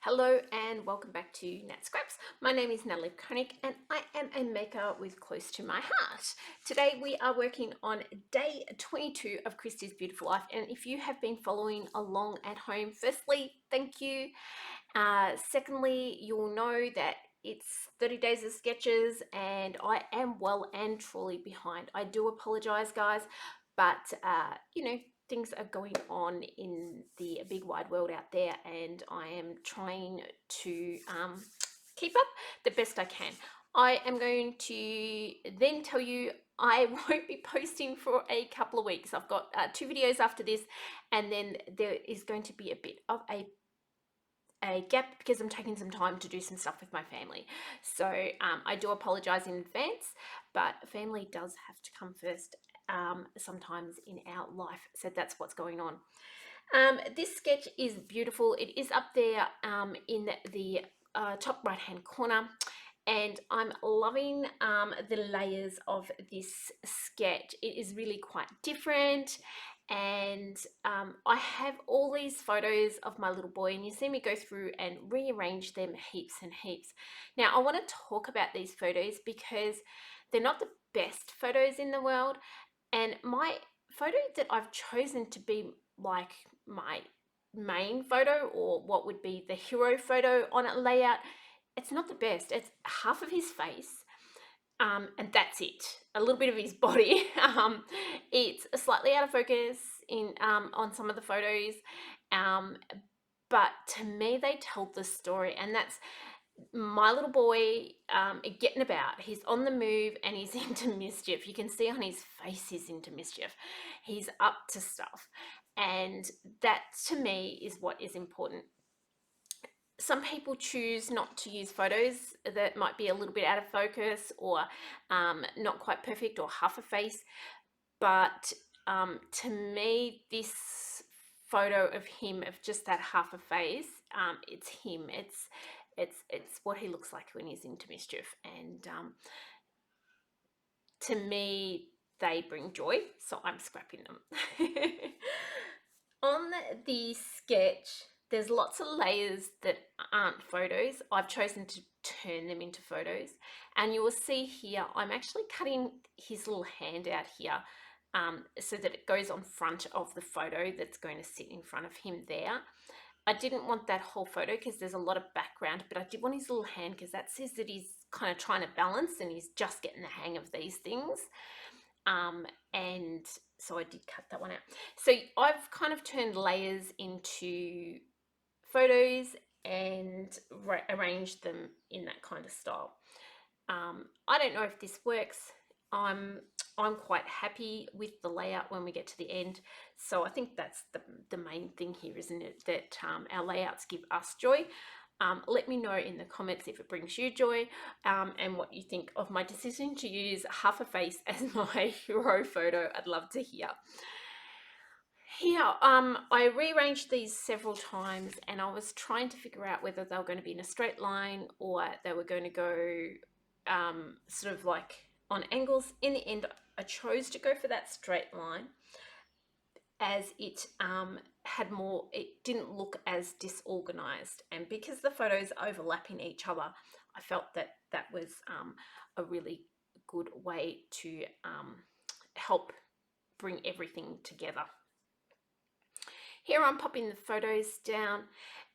Hello and welcome back to Nat Scraps. My name is Natalie Koenig and I am a maker with close to my heart. Today we are working on day 22 of Christy's Beautiful Life, and if you have been following along at home, firstly, thank you. Secondly, you'll know that it's 30 days of sketches and I am well and truly behind. I do apologize, guys, but things are going on in the big wide world out there, and I am trying to keep up the best I can. I am going to then tell you I won't be posting for a couple of weeks. I've got 2 videos after this, and then there is going to be a bit of a gap because I'm taking some time to do some stuff with my family. So I do apologize in advance, but family does have to come first sometimes in our life. So that's what's going on. This sketch is beautiful. It is up there in the top right hand corner, and I'm loving the layers of this sketch. It is really quite different, and I have all these photos of my little boy, and you see me go through and rearrange them heaps and heaps. Now I want to talk about these photos because they're not the best photos in the world, and my photo that I've chosen to be like my main photo, or what would be the hero photo on a layout, it's not the best. It's half of his face, and that's it. A little bit of his body. It's slightly out of focus in on some of the photos, but to me they tell the story, and that's my little boy getting about. He's on the move and he's into mischief. You can see on his face he's into mischief. He's up to stuff, and that to me is what is important. Some people choose not to use photos that might be a little bit out of focus, or not quite perfect, or half a face, but to me this photo of him, of just that half a face, it's him. It's what he looks like when he's into mischief, and to me they bring joy, so I'm scrapping them. On the sketch, there's lots of layers that aren't photos. I've chosen to turn them into photos, and you will see here I'm actually cutting his little hand out here, so that it goes on front of the photo that's going to sit in front of him there. I didn't want that whole photo because there's a lot of background, but I did want his little hand because that says that he's kind of trying to balance and he's just getting the hang of these things. And so I did cut that one out. So I've kind of turned layers into photos and arranged them in that kind of style. I don't know if this works. I'm quite happy with the layout when we get to the end. So I think that's the main thing here, isn't it? That our layouts give us joy. Let me know in the comments if it brings you joy, and what you think of my decision to use half a face as my hero photo. I'd love to hear. Here, I rearranged these several times, and I was trying to figure out whether they were going to be in a straight line or they were going to go sort of like on angles. In the end, I chose to go for that straight line, as it had more, it didn't look as disorganized, and because the photos are overlapping each other, I felt that that was a really good way to help bring everything together. Here I'm popping the photos down,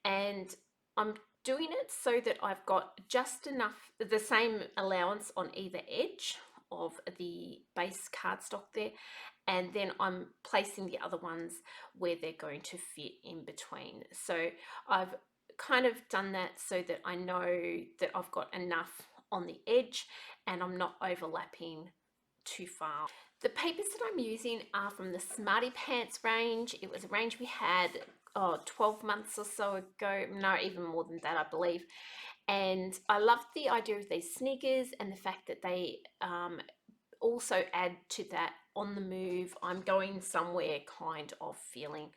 and I'm doing it so that I've got just enough, the same allowance on either edge of the base cardstock there, and then I'm placing the other ones where they're going to fit in between. So I've kind of done that so that I know that I've got enough on the edge and I'm not overlapping too far. The papers that I'm using are from the Smarty Pants range. It was a range we had 12 months or so ago, no, even more than that, I believe. And I loved the idea of these sneakers and the fact that they also add to that on the move, I'm going somewhere kind of feeling.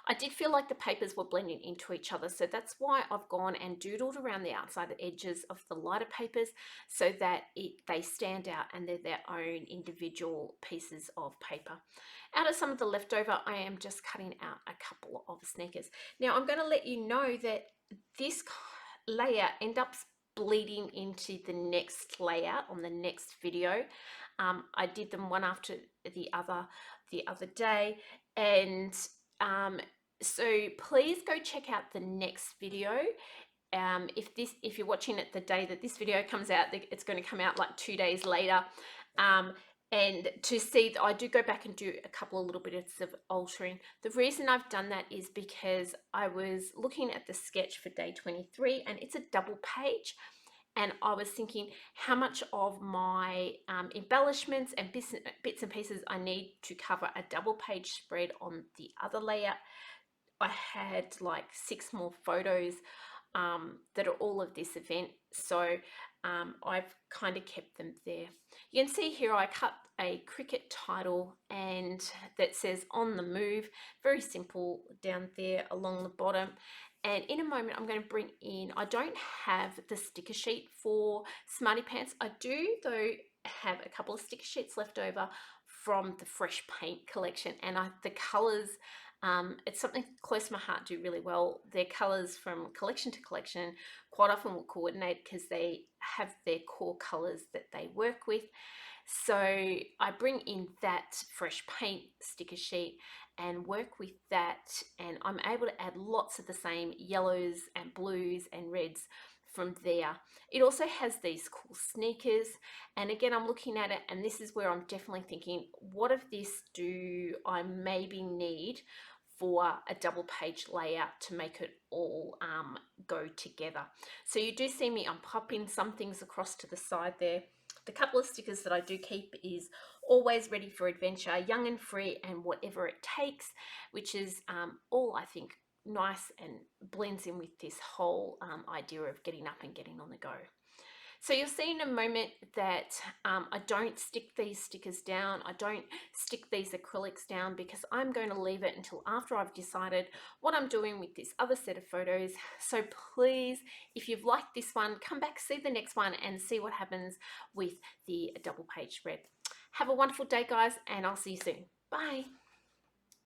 I did feel like the papers were blending into each other, so that's why I've gone and doodled around the outside edges of the lighter papers so that they stand out and they're their own individual pieces of paper. Out of some of the leftover, I am just cutting out a couple of sneakers. Now I'm going to let you know that this layer ends up bleeding into the next layout on the next video. I did them one after the other day, and so please go check out the next video. If you're watching it the day that this video comes out, it's going to come out like 2 days later. And to see that I do go back and do a couple of little bits of altering. The reason I've done that is because I was looking at the sketch for day 23, and it's a double page, and I was thinking how much of my embellishments and bits and pieces I need to cover a double page spread on the other layout. I had like 6 more photos that are all of this event, so I've kind of kept them there. You can see here I cut a cricket title and that says on the move, very simple down there along the bottom. And in a moment I'm going to bring in, I don't have the sticker sheet for Smarty Pants. I do though have a couple of sticker sheets left over from the fresh paint collection, and the colors, it's something close to my heart, do really well. Their colors from collection to collection quite often will coordinate because they have their core colors that they work with. So I bring in that fresh paint sticker sheet and work with that, and I'm able to add lots of the same yellows and blues and reds from there. It also has these cool sneakers, and again I'm looking at it, and this is where I'm definitely thinking, what of this do I maybe need for a double page layout to make it all go together. So you do see me, I'm popping some things across to the side there. The couple of stickers that I do keep is always ready for adventure, young and free, and whatever it takes, which is all I think nice and blends in with this whole idea of getting up and getting on the go. So you'll see in a moment that I don't stick these stickers down. I don't stick these acrylics down because I'm going to leave it until after I've decided what I'm doing with this other set of photos. So please, if you've liked this one, come back, see the next one and see what happens with the double page spread. Have a wonderful day, guys, and I'll see you soon. Bye.